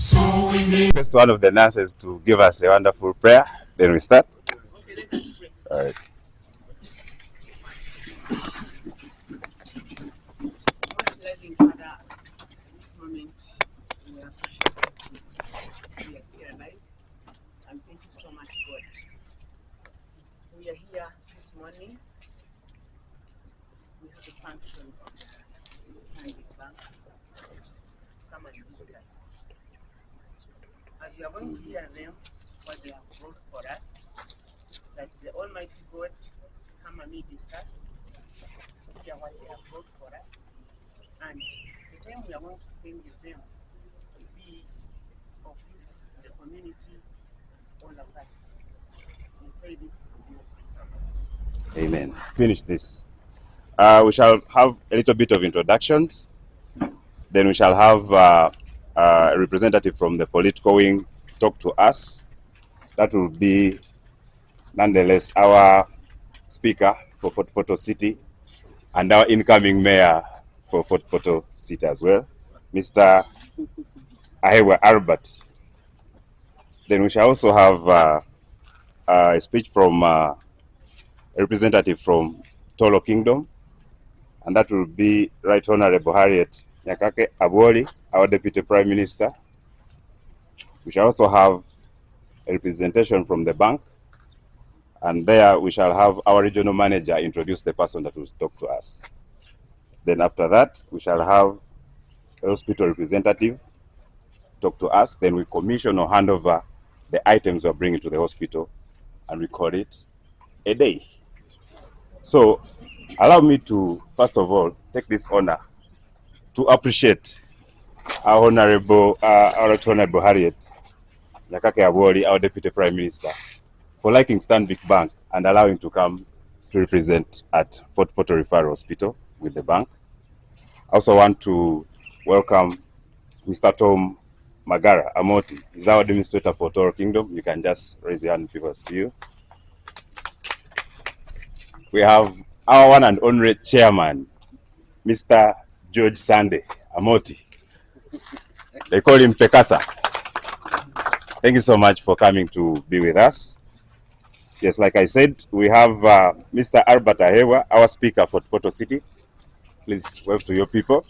Request one of the nurses to give us a wonderful prayer, then we start. Okay, let us pray. All right. Most loving Father, this moment we appreciate that we are still alive, and thank you so much, God. We are here this morning. We have a function of the Stanbic Bank. Come and visit us. As we are going to hear them, what they have brought for us, that the Almighty God come amidst us, hear what they have brought for us, and the time we are going to spend with them will be of use to the community, all of us. We pray this in Jesus' name. Amen. Finish this. We shall have a little bit of introductions. Then we shall have a representative from the political wing talk to us. That will be, nonetheless, our speaker for Fort Portal City and our incoming mayor for Fort Portal City as well, Mr. Ahewa Albert. Then we shall also have a speech from a representative from Tolo Kingdom, and that will be Right Honorable Harriet Nyakake Abwoli, our Deputy Prime Minister. We shall also have a representation from the bank, and there we shall have our regional manager introduce the person that will talk to us. Then after that, we shall have a hospital representative talk to us. Then we commission or hand over the items we're bringing to the hospital, and we call it a day. So allow me to, first of all, take this honor to appreciate our Honorable Harriet Nyakake Abwoli, our Deputy Prime Minister, for liking Stanbic Bank and allowing to come to represent at Fort Portal Referral Hospital with the bank. I also want to welcome Mr. Tom Magara Amoti. He's our administrator for Toro Kingdom. You can just raise your hand, people see you. We have our one and only chairman, Mr. George Sunday Amoti. They call him Pekasa. Thank you so much for coming to be with us. Yes, like I said, we have Mr. Albert Ahewa, our speaker for Portal City. Please wave to your people.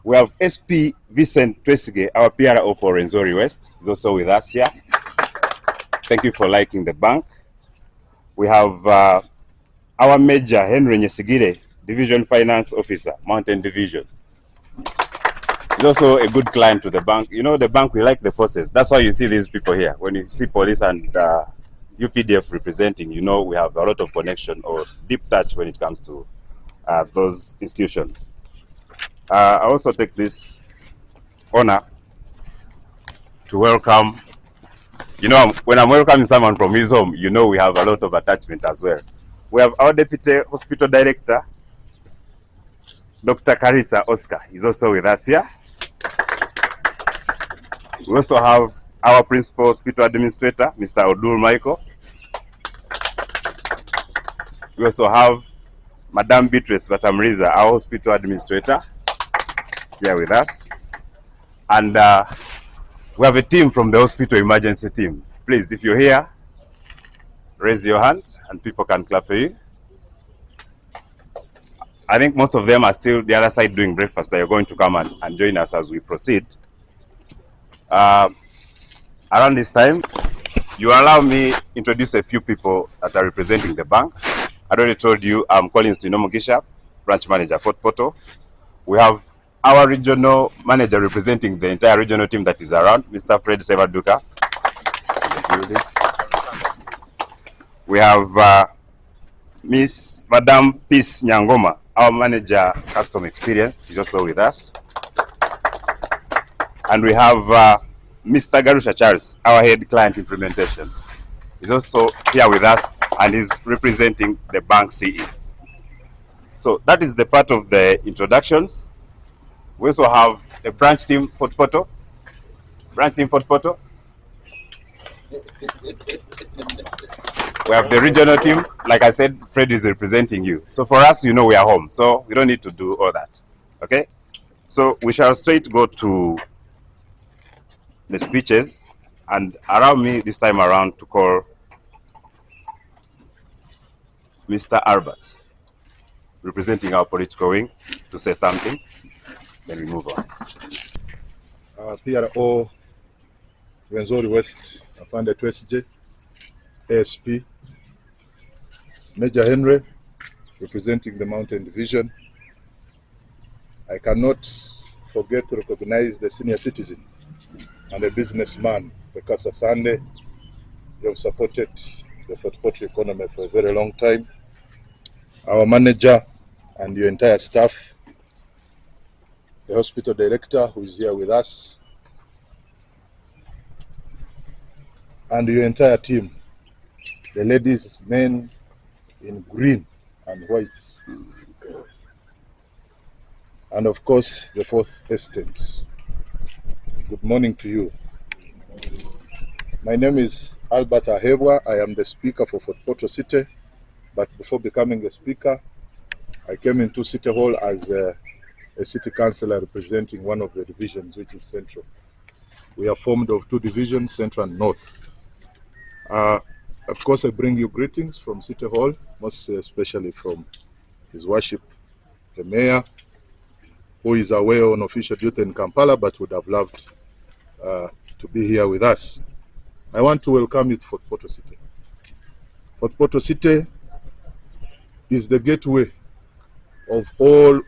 We have SP Vincent Twesige, our PRO for Renzori West. He's also with us here. Thank you for liking the bank. We have our Major Henry Nyesigire, Division Finance Officer, Mountain Division. He's also a good client to the bank. You know, the bank, we like the forces. That's why you see these people here. When you see police and UPDF representing, you know we have a lot of connection or deep touch when it comes to those institutions. I also take this honor to welcome, you know, when I'm welcoming someone from his home, you know we have a lot of attachment as well. We have our Deputy Hospital Director, Dr. Carissa Oscar. He's also with us here. We also have our Principal Hospital Administrator, Mr. Odul Michael. We also have Madam Beatrice Vatamriza, our Hospital Administrator, here with us. And we have a team from the hospital emergency team. Please, if you're here, raise your hand and people can clap for you. I think most of them are still the other side doing breakfast. They are going to come and join us as we proceed. Around this time, you allow me introduce a few people that are representing the bank. I already told you I'm Collins Tinomugisha, branch manager, Fort Portal. We have our regional manager representing the entire regional team that is around, Mr. Fred Sevaduka. We have Miss Madam Peace Nyangoma, our manager, custom experience. She's also with us. And we have Mr. Garusha Charles, our head client implementation. He's also here with us and is representing the bank CE. So that is the part of the introductions. We also have the branch team Fort Portal. Branch team Fort Portal. We have the regional team. Like I said, Fred is representing you. So for us, you know we are home. So we don't need to do all that. Okay? So we shall straight go to the speeches, and allow me this time around to call Mr. Albert, representing our political wing, to say something, then we move on. PRO Wenzori West, Afande Twesije, ASP, Major Henry, representing the Mountain Division. I cannot forget to recognize the senior citizen and a businessman, Pekasa Sande. You have supported the Fort Portal economy for a very long time. Our manager and your entire staff, the hospital director who is here with us, and your entire team, the ladies, men in green and white, and of course the Fourth Estate. Good morning to you. My name is Albert Ahebwa. I am the speaker for Fort Portal City, but before becoming a speaker, I came into City Hall as a city councillor representing one of the divisions, which is Central. We are formed of two divisions, Central and North. Of course, I bring you greetings from City Hall, most especially from His Worship, the Mayor, who is away on official duty in Kampala, but would have loved to be here with us. I want to welcome you to Fort Portal City. Fort Portal City is the gateway of all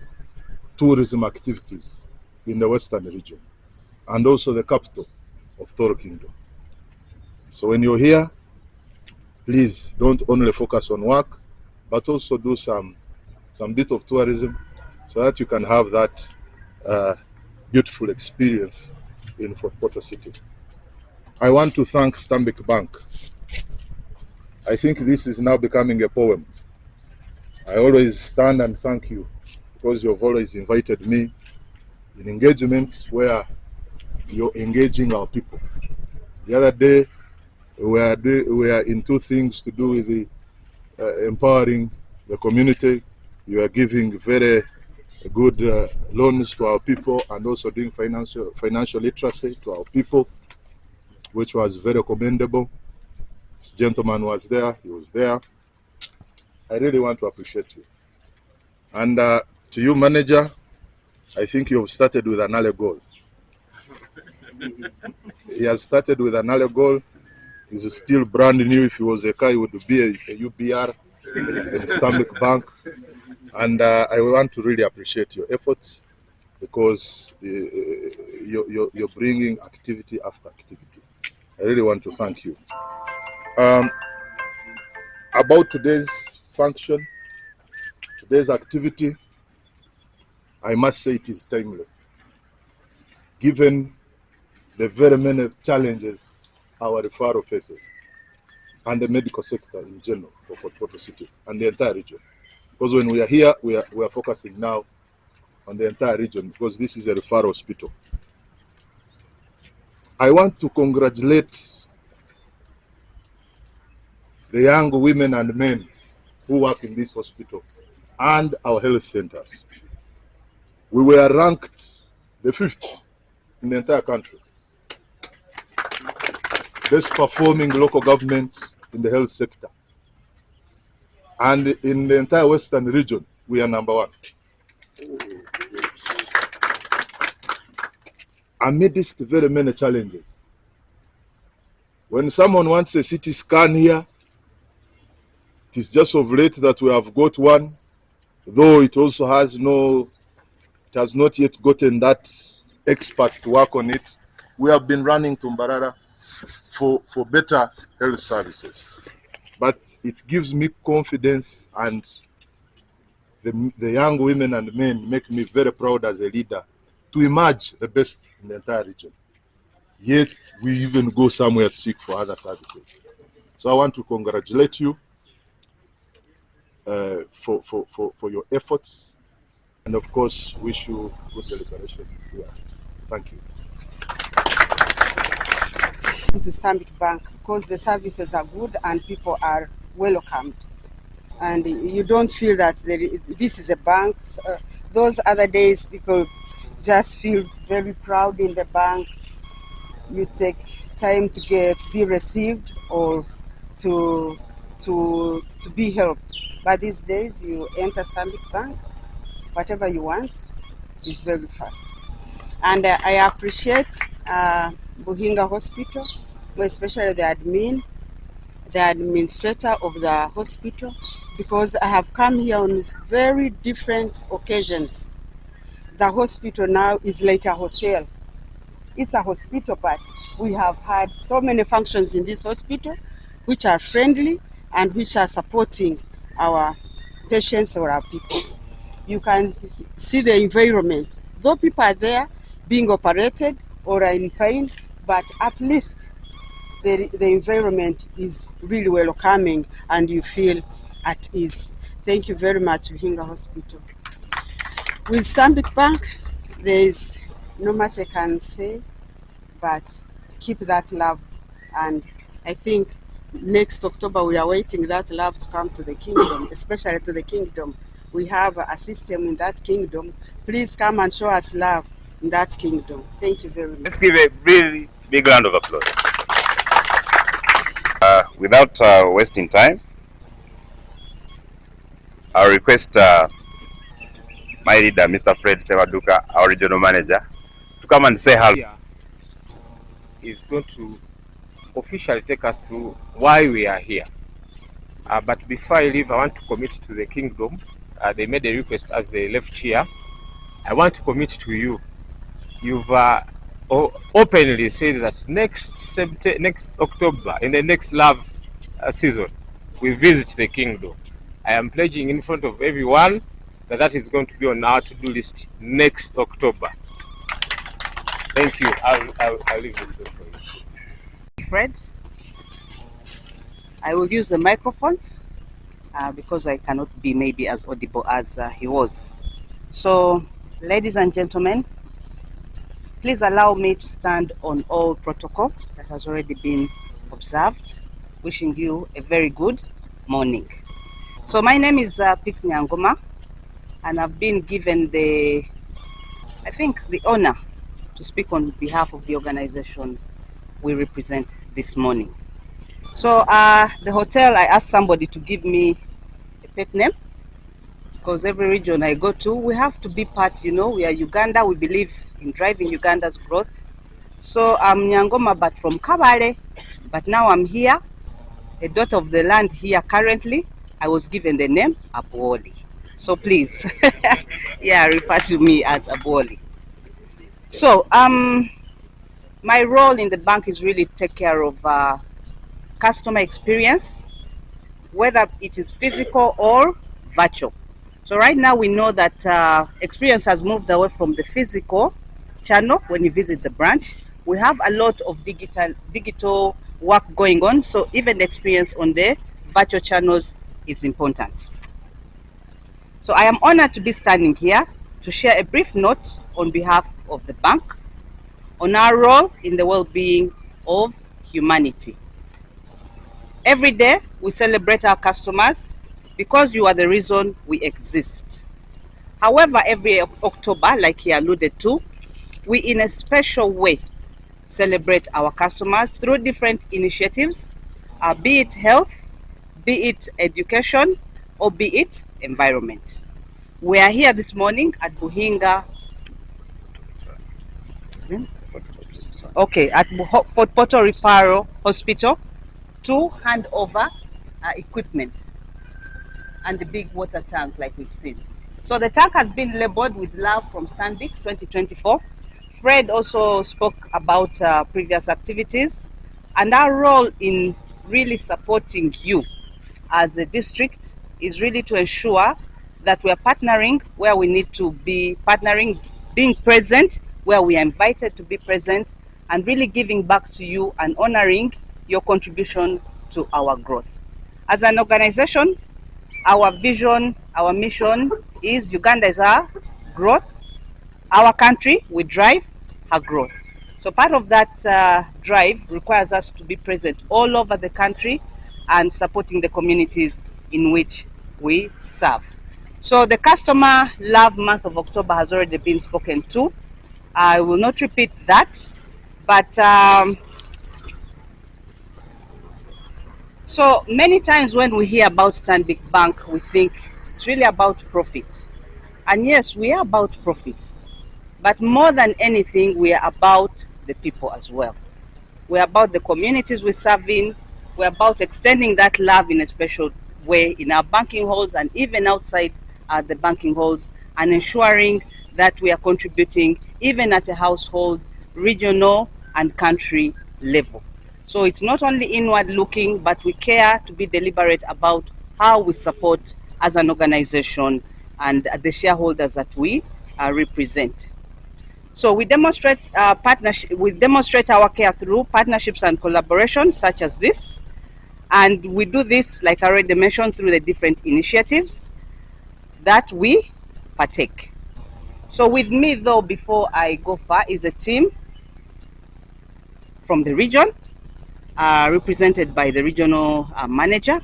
tourism activities in the Western region, and also the capital of Toro Kingdom. So when you're here, please don't only focus on work, but also do some bit of tourism so that you can have that beautiful experience in Fort Portal City. I want to thank Stanbic Bank. I think this is now becoming a poem. I always stand and thank you because you've always invited me in engagements where you're engaging our people. The other day, we are into things to do with the empowering the community. You are giving very good loans to our people and also doing financial literacy to our people, which was very commendable. This gentleman was there, he was there. I really want to appreciate you. And to you, manager, I think you've started with an early goal. He has started with an early goal. He's still brand new. If he was a car, he would be a UBR in Stanbic Bank. And I want to really appreciate your efforts because you're bringing activity after activity. I really want to thank you. About today's function, today's activity, I must say it is timely, given the very many challenges our referral faces and the medical sector in general for Fort Portal City and the entire region. Because when we are here, we are focusing now on the entire region because this is a referral hospital. I want to congratulate the young women and men who work in this hospital and our health centers. We were ranked the 5th in the entire country. Best performing local government in the health sector. And in the entire Western region, we are number 1. Amidst very many challenges. When someone wants a CT scan here, it is just of late that we have got one, though it also has not yet gotten that expert to work on it. We have been running to Mbarara for better health services. But it gives me confidence, and the young women and men make me very proud as a leader to emerge the best in the entire region. Yet we even go somewhere to seek for other services. So I want to congratulate you for your efforts, and of course wish you good deliberations here. Thank you. To Stanbic Bank because the services are good and people are welcomed, and you don't feel that this is a bank. Those other days people just feel very proud in the bank. You take time to be received or to be helped. But these days, you enter Stanbic Bank, whatever you want is very fast. And I appreciate Buhinga Hospital, especially the administrator of the hospital, because I have come here on very different occasions. The hospital now is like a hotel. It's a hospital, but we have had so many functions in this hospital which are friendly and which are supporting our patients or our people. You can see the environment. Though people are there being operated or are in pain, but at least the environment is really welcoming and you feel at ease. Thank you very much, Buhinga Hospital. With Stanbic Bank, there is not much I can say, but keep that love. And I think next October we are waiting that love to come to the kingdom, especially to the kingdom. We have a system in that kingdom. Please come and show us love in that kingdom. Thank you very much. Let's give a really big round of applause. Without wasting time, I'll request my leader, Mr. Fred Sewaduka, our regional manager, to come and say hello. Is going to officially take us through why we are here. But before I leave, I want to commit to the kingdom. They made a request as they left here. I want to commit to you. You've openly said that next October, in the next love season, we visit the kingdom. I am pledging in front of everyone that is going to be on our to-do list next October. Thank you. I'll leave this for you. Fred, I will use the microphones because I cannot be maybe as audible as he was. So, ladies and gentlemen, please allow me to stand on all protocol that has already been observed. Wishing you a very good morning. So my name is Peace Nyangoma, and I've been given the honor to speak on behalf of the organization we represent this morning. So the hotel, I asked somebody to give me a pet name, because every region I go to, we have to be part, we are Uganda, we believe in driving Uganda's growth. So I'm Nyangoma, but from Kabale, but now I'm here, a daughter of the land here currently. I was given the name Abuoli. So please, refer to me as Abuoli. So my role in the bank is really to take care of customer experience, whether it is physical or virtual. So right now we know that experience has moved away from the physical channel when you visit the branch. We have a lot of digital work going on, so even the experience on the virtual channels is important. So I am honored to be standing here to share a brief note on behalf of the bank on our role in the well-being of humanity. Every day we celebrate our customers because you are the reason we exist. However, every October, like he alluded to, we in a special way celebrate our customers through different initiatives, be it health, be it education, or be it environment. We are here this morning at Buhinga, at Fort Portal Referral Hospital to hand over equipment and the big water tank like we've seen. So the tank has been labeled with love from Stanbic 2024. Fred also spoke about previous activities and our role in really supporting you as a district is really to ensure that we are partnering where we need to be partnering, being present where we are invited to be present, and really giving back to you and honoring your contribution to our growth. As an organization, our vision, our mission is Uganda is our growth. Our country, we drive her growth. So part of that drive requires us to be present all over the country and supporting the communities in which we serve. So the Customer Love Month of October has already been spoken to. I will not repeat that, but so many times when we hear about Stanbic Bank, we think it's really about profit. And yes, we are about profit. But more than anything, we are about the people as well. We're about the communities we serve in. We're about extending that love in a special way in our banking halls and even outside the banking halls, and ensuring that we are contributing even at a household, regional and country level. So it's not only inward looking, but we care to be deliberate about how we support as an organization and the shareholders that we represent. So we demonstrate partnership. We demonstrate our care through partnerships and collaborations such as this, and we do this, like I already mentioned, through the different initiatives that we partake. So with me, though, before I go far, is a team from the region, represented by the regional manager,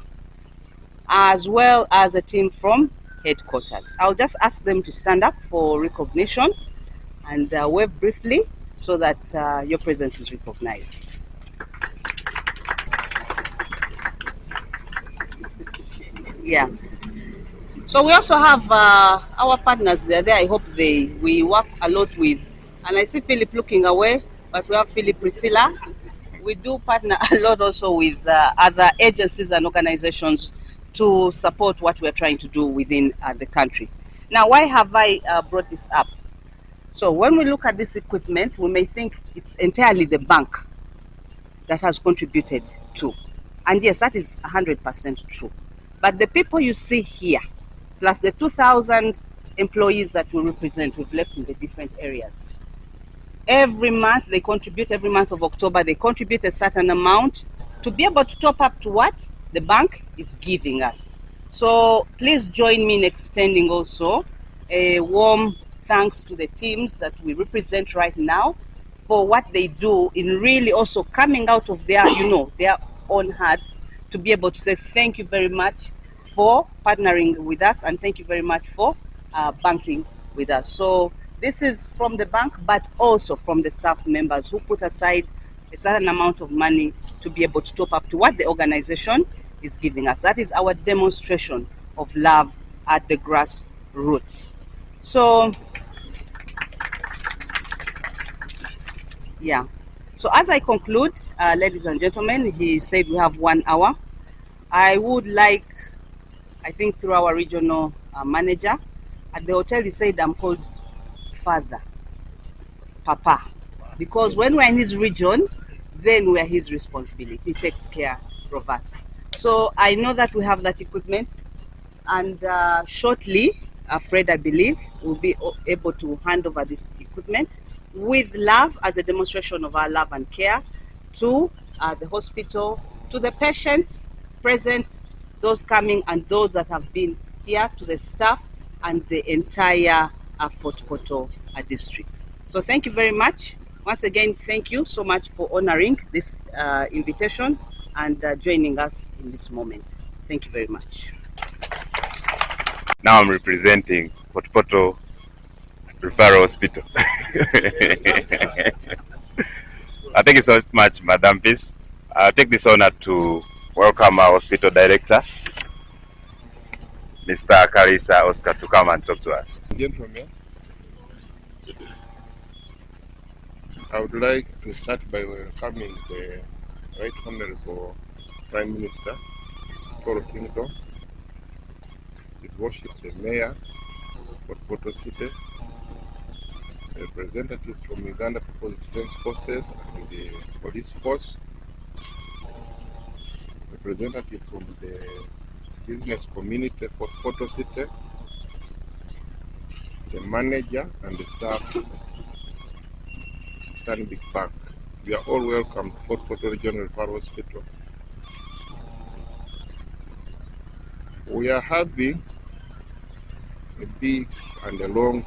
as well as a team from headquarters. I'll just ask them to stand up for recognition and wave briefly so that your presence is recognized. Yeah. So we also have our partners there. I hope we work a lot with, and I see Philip looking away, but we have Philip Priscilla. We do partner a lot also with other agencies and organizations to support what we're trying to do within the country. Now, why have I brought this up? So when we look at this equipment, we may think it's entirely the bank that has contributed to. And yes, that is 100% true. But the people you see here, plus the 2,000 employees that we represent, we've left in the different areas. Every month they contribute, every month of October, they contribute a certain amount to be able to top up to what the bank is giving us. So please join me in extending also a warm thanks to the teams that we represent right now for what they do in really also coming out of their, their own hearts to be able to say thank you very much for partnering with us, and thank you very much for banking with us. So this is from the bank, but also from the staff members who put aside a certain amount of money to be able to top up to what the organization is giving us. That is our demonstration of love at the grassroots. So, yeah. So as I conclude, ladies and gentlemen, he said we have 1 hour. I would like, I think through our regional manager at the hotel, he said I'm called Father, Papa, because when we're in his region, then we're his responsibility. He takes care of us. So I know that we have that equipment, and shortly, Fred, I believe, will be able to hand over this equipment with love as a demonstration of our love and care to the hospital, to the patients present, those coming and those that have been here, to the staff and the entire Fort Portal district. So thank you very much. Once again, thank you so much for honoring this invitation and joining us in this moment. Thank you very much. Now I'm representing Fort Portal Referral Hospital. Thank you so much, Madam Peace. I'll take this honor to welcome our hospital director, Mr. Karisa Oscar, to come and talk to us. Gentlemen, I would like to start by welcoming the Right Honorable Prime Minister, Toro Kingdom, His Worship the Mayor of Porto City, representatives from Uganda People's Defense Forces and the Police Force, representatives from the business community for Porto City, the manager and the staff, Stanbic Bank. We are all welcome to Fort Portal Regional Referral Hospital. We are having a big and a long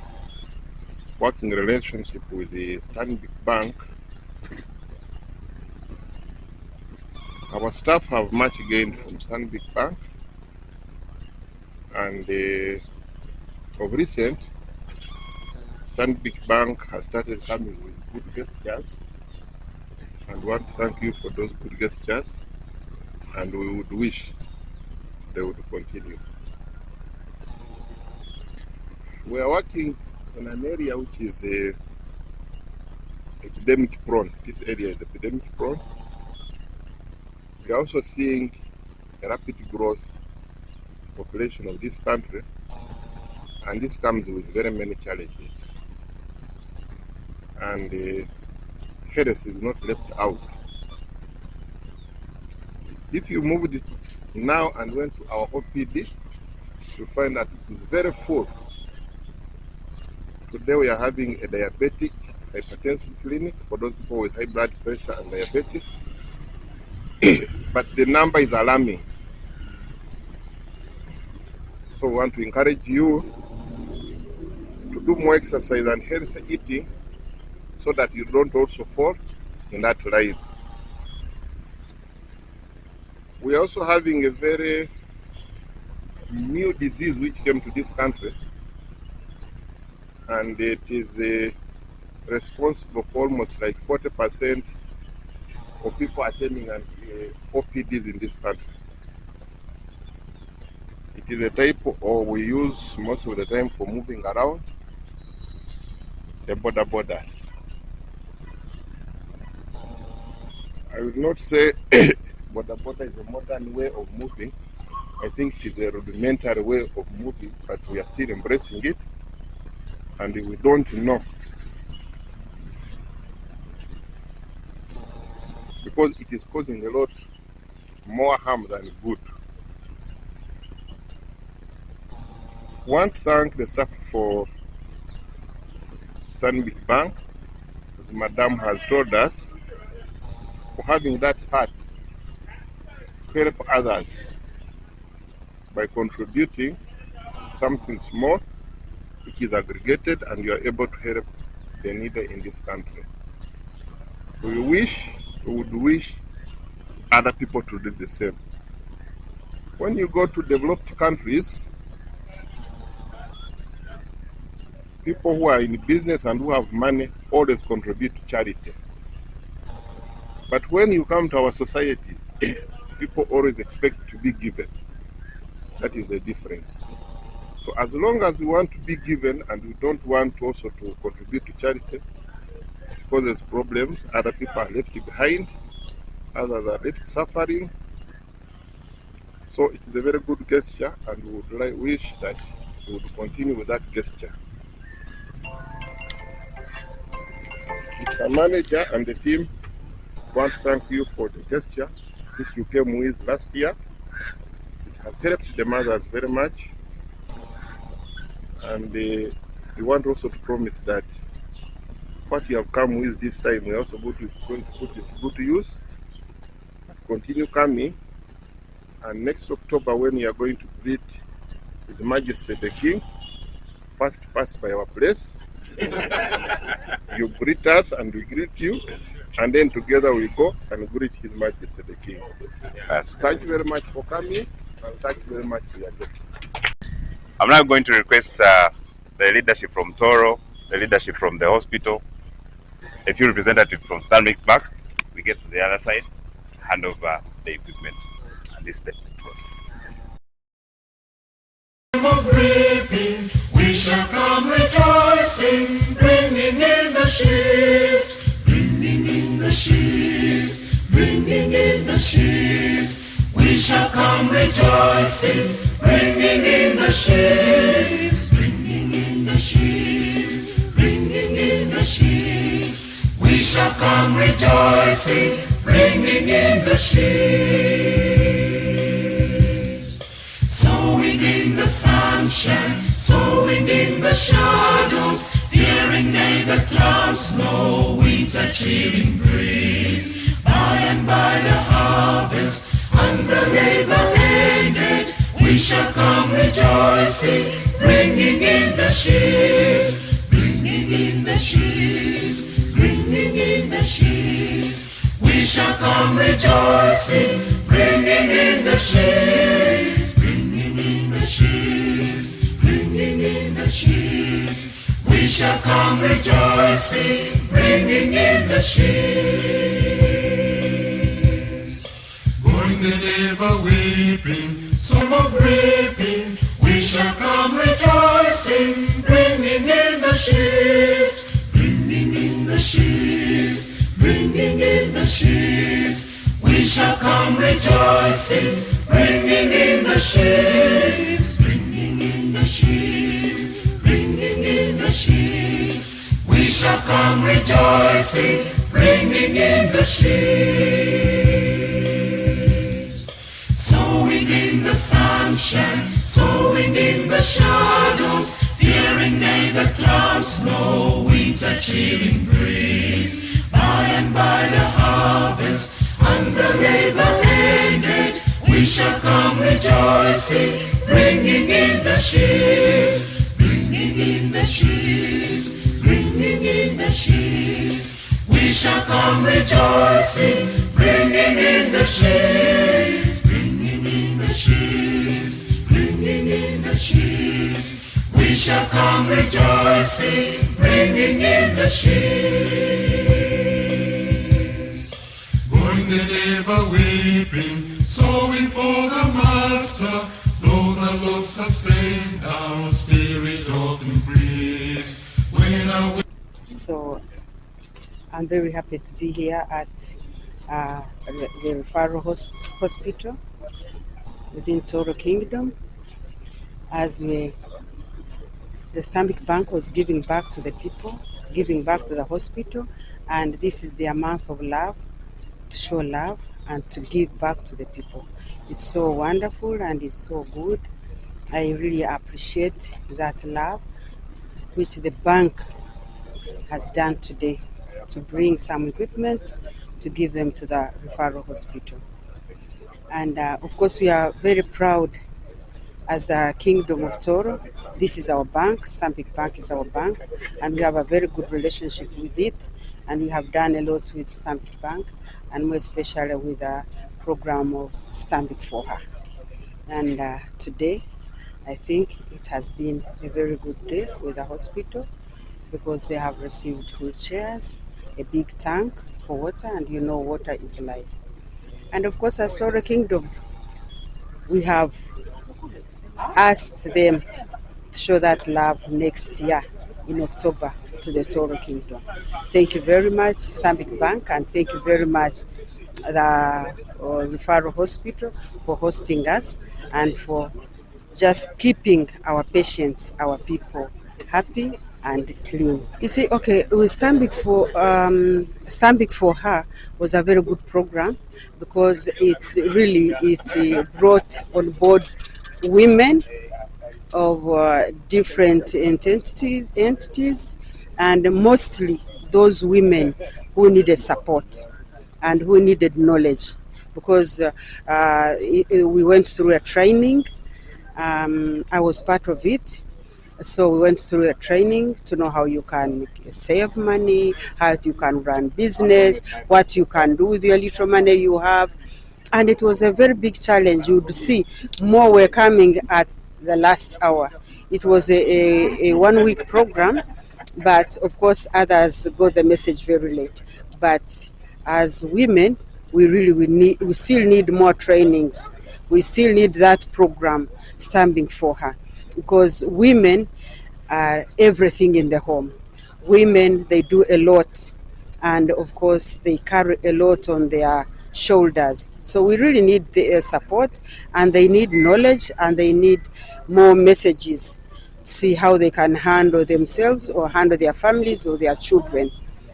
working relationship with the Stanbic Bank. Our staff have much gained from Stanbic Bank, and of recent, Stanbic Bank has started coming with good gestures, and we want to thank you for those good gestures, and we would wish they would continue. We are working in an area which is epidemic prone. This area is epidemic prone. We are also seeing a rapid growth population of this country, and this comes with very many challenges. And health is not left out. If you moved it now and went to our OPD, you'll find that it is very full. Today we are having a diabetic hypertension clinic for those people with high blood pressure and diabetes. But the number is alarming. So we want to encourage you to do more exercise and healthy eating so that you don't also fall in that line. We are also having a very new disease which came to this country, and it is responsible for almost like 40% of people attending OPDs in this country. It is a type we use most of the time for moving around the borders. I would not say border is a modern way of moving. I think it is a rudimentary way of moving, but we are still embracing it, and we don't know, because it is causing a lot more harm than good. I want to thank the staff for Stanbic Bank, as Madam has told us, for having that heart to help others by contributing something small which is aggregated, and you are able to help the needy in this country. We would wish other people to do the same. When you go to developed countries, people who are in business and who have money always contribute to charity. But when you come to our society, people always expect to be given. That is the difference. So as long as we want to be given and we don't want also to contribute to charity, it causes problems. Other people are left behind, others are left suffering. So it is a very good gesture, and we would wish that we would continue with that gesture. Mr. Manager and the team want to thank you for the gesture which you came with last year. It has helped the mothers very much, and we want also to promise that what you have come with this time, we are also going to put it to good use. Continue coming, and next October, when you are going to greet His Majesty the King, first pass by our place. You greet us and we greet you, and then together we go and greet His Majesty the King. Yes. Thank you very much for coming, and thank you very much for your attention. I'm now going to request the leadership from Toro, the leadership from the hospital, a few representatives from Stanbic Bank. We get to the other side, hand over the equipment, and this step across. Of reaping, we shall come rejoicing, bringing in the sheaves, bringing in the sheaves, bringing in the sheaves. We shall come rejoicing, bringing in the sheaves, bringing in the sheaves, bringing in the sheaves. We shall come rejoicing, bringing in the sheaves. Sowing in the sunshine, sowing in the shadows, fearing neither clouds, snow, winter, chilling breeze. By and by the harvest and the labor ended, we shall come rejoicing, bringing in the sheaves, bringing in the sheaves, bringing in the sheaves. We shall come rejoicing, bringing in the sheaves, bringing in the sheaves, bringing in the sheaves. We shall shall come rejoicing, bringing in the sheaves. Going the river weeping, some of reaping, we shall come rejoicing, bringing in the sheaves, bringing in the sheaves, bringing in the sheaves. We shall come rejoicing, bringing in the sheaves, bringing in the sheaves, bringing in the sheaves. We shall come rejoicing, bringing in the sheaves. Sowing in the sunshine, sowing in the shadows, fearing neither clouds, snow, winter, chilling breeze. By and by the harvest and the labor ended, we shall come rejoicing, bringing in the sheaves, bringing in the sheaves, bringing in the sheaves. We shall come rejoicing, bringing in the sheaves, bringing in the sheaves, bringing in the sheaves. We shall come rejoicing, bringing in the sheaves. Going the river weeping, sowing for the Master, though the Lord sustain our spirit often grieves. When our So I'm very happy to be here at the Referral Hospital within Toro Kingdom, as the Stanbic Bank was giving back to the people, giving back to the hospital, and this is their month of love, to show love and to give back to the people. It's so wonderful and it's so good. I really appreciate that love which the bank has done today, to bring some equipment to give them to the referral hospital. And of course, we are very proud as the Kingdom of Toro. This is our bank, Stanbic Bank is our bank, and we have a very good relationship with it, and we have done a lot with Stanbic Bank, and more especially with the program of Stanbic for Her. And today, I think it has been a very good day with the hospital, because they have received wheelchairs, a big tank for water, and you know water is life. And of course, as Toro Kingdom, we have asked them to show that love next year in October to the Toro Kingdom. Thank you very much, Stanbic Bank, and thank you very much, the Referral Hospital, for hosting us and for just keeping our patients, our people happy and clean. You see, okay, with Stanbic for Her was a very good program, because it brought on board women of different entities, and mostly those women who needed support and who needed knowledge, because we went through a training. I was part of it. So we went through a training to know how you can save money, how you can run business, what you can do with your little money you have. And it was a very big challenge. You would see more were coming at the last hour. It was a 1 week program, but of course others got the message very late. But as women, we still need more trainings. We still need that program, Standing for Her, because women are everything in the home. Women, they do a lot, and of course they carry a lot on their shoulders. So we really need the support, and they need knowledge, and they need more messages to see how they can handle themselves or handle their families or their children.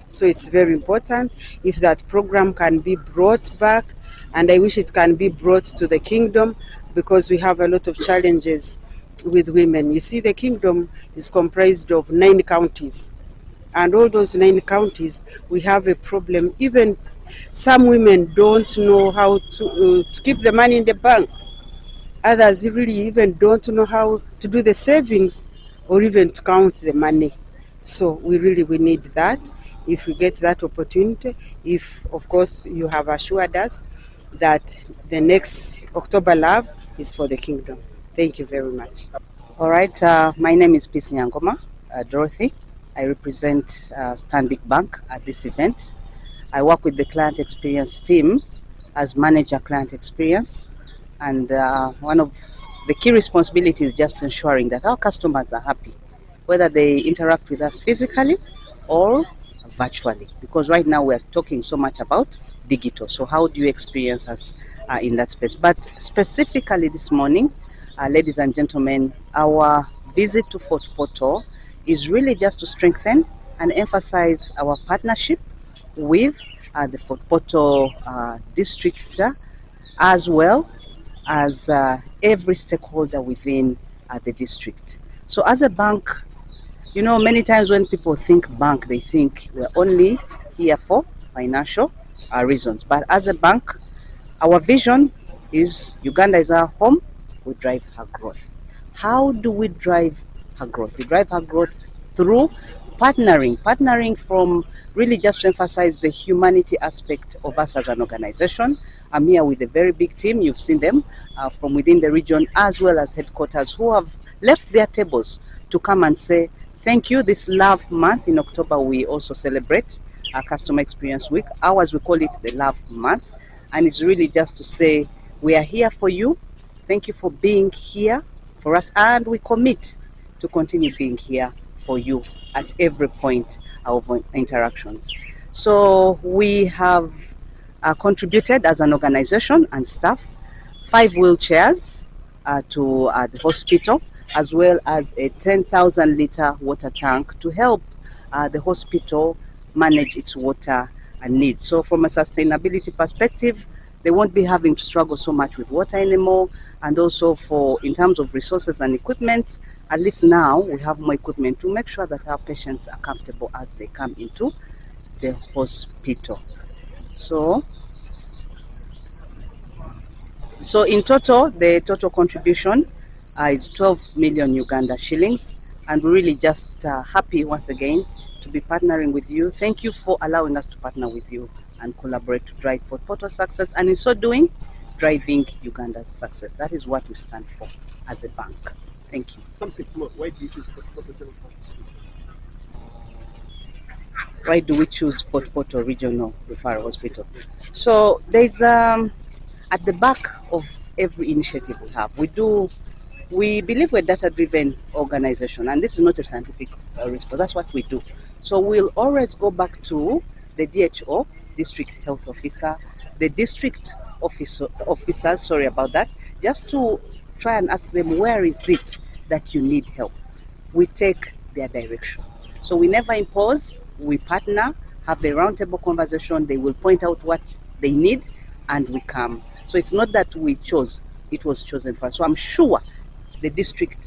So it's very important if that program can be brought back, and I wish it can be brought to the kingdom, because we have a lot of challenges with women. You see, the kingdom is comprised of 9 counties, and all those 9 counties, we have a problem. Even some women don't know how to keep the money in the bank. Others really even don't know how to do the savings or even to count the money. So we need that. If we get that opportunity, if of course you have assured us that the next October Love is for the kingdom. Thank you very much. All right, my name is Peace Nyangoma, Dorothy. I represent Stanbic Bank at this event. I work with the client experience team as manager client experience, and one of the key responsibilities is just ensuring that our customers are happy, whether they interact with us physically or virtually, because right now we're talking so much about digital. So how do you experience us in that space? But specifically this morning, ladies and gentlemen, our visit to Fort Portal is really just to strengthen and emphasize our partnership with the Fort Portal district, as well as every stakeholder within the district. So as a bank, you know, many times when people think bank, they think we're only here for financial reasons. But as a bank, our vision is Uganda is our home, we drive her growth. How do we drive her growth? We drive her growth through partnering from really just to emphasize the humanity aspect of us as an organization. I'm here with a very big team. You've seen them from within the region as well as headquarters, who have left their tables to come and say, thank you. This Love Month in October, we also celebrate our Customer Experience Week. Ours, we call it the Love Month. And it's really just to say, we are here for you. Thank you for being here for us. And we commit to continue being here for you at every point of interactions. So we have contributed as an organization and staff 5 wheelchairs to the hospital, as well as a 10,000 litre water tank to help the hospital manage its water needs. So from a sustainability perspective, they won't be having to struggle so much with water anymore. And also in terms of resources and equipment, at least now we have more equipment to make sure that our patients are comfortable as they come into the hospital. So in total, the total contribution is 12 million Uganda shillings. And we're really just happy once again to be partnering with you. Thank you for allowing us to partner with you and collaborate to drive Fort Portal success, and in so doing, driving Uganda's success. That is what we stand for as a bank. Thank you. Some 6 more. Why do you choose Fort Portal General Hospital? Why do we choose Fort Portal Regional Referral Hospital? So there's at the back of every initiative we have, we believe we're a data-driven organization, and this is not a scientific response. That's what we do. So we'll always go back to the DHO, District Health Officer, the district officers, sorry about that, just to try and ask them, where is it that you need help? We take their direction. So we never impose, we partner, have the roundtable conversation, they will point out what they need, and we come. So it's not that we chose, it was chosen for us. So I'm sure the district